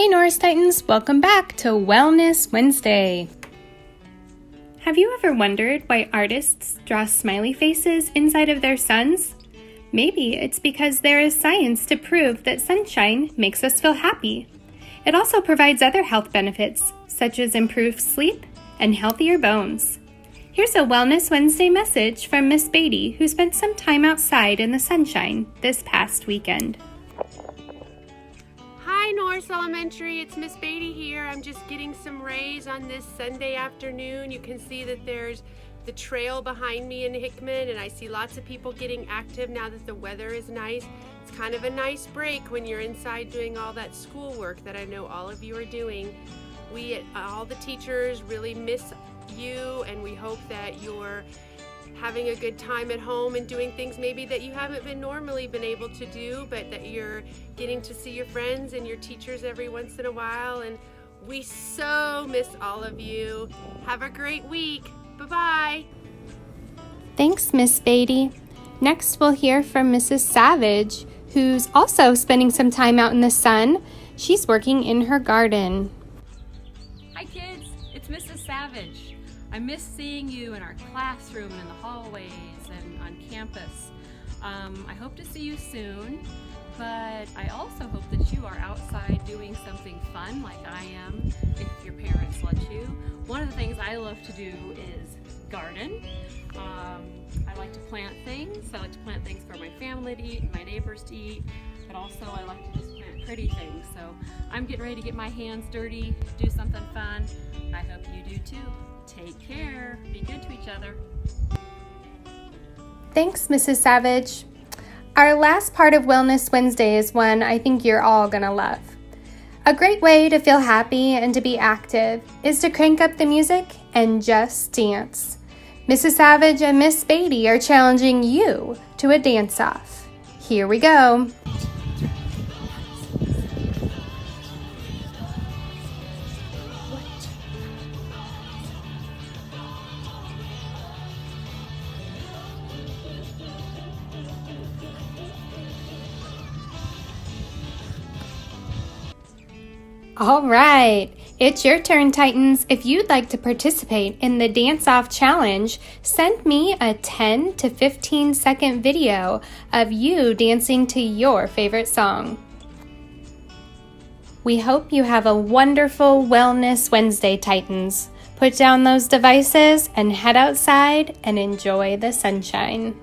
Hey Norris Titans, welcome back to Wellness Wednesday. Have you ever wondered why artists draw smiley faces inside of their suns? Maybe it's because there is science to prove that sunshine makes us feel happy. It also provides other health benefits, such as improved sleep and healthier bones. Here's a Wellness Wednesday message from Miss Beatty, who spent some time outside in the sunshine this past weekend. Hi Norris Elementary, it's Miss Beatty here. I'm just getting some rays on this Sunday afternoon. You can see that there's the trail behind me in Hickman, and I see lots of people getting active now that the weather is nice. It's kind of a nice break when you're inside doing all that schoolwork that I know all of you are doing. We, all the teachers, really miss you, and we hope that you're having a good time at home and doing things maybe that you haven't normally been able to do, but that you're getting to see your friends and your teachers every once in a while, and we so miss all of you. Have a great week. Bye-bye. Thanks, Miss Beatty. Next, we'll hear from Mrs. Savage, who's also spending some time out in the sun. She's working in her garden. Hi kids, it's Mrs. Savage. I miss seeing you in our classroom and in the hallways and on campus. I hope to see you soon, but I also hope that you are outside doing something fun like I am, if your parents let you. One of the things I love to do is garden. I like to plant things. I like to plant things for my family to eat and my neighbors to eat, but also I like to just plant pretty things. So I'm getting ready to get my hands dirty, do something fun. I hope you do too. Take care. Be good to each other. Thanks, Mrs. Savage. Our last part of Wellness Wednesday is one I think you're all gonna love. A great way to feel happy and to be active is to crank up the music and just dance. Mrs. Savage and Miss Beatty are challenging you to a dance-off. Here we go. All right, it's your turn, Titans. If you'd like to participate in the Dance-Off Challenge, send me a 10 to 15 second video of you dancing to your favorite song. We hope you have a wonderful Wellness Wednesday, Titans. Put down those devices and head outside and enjoy the sunshine.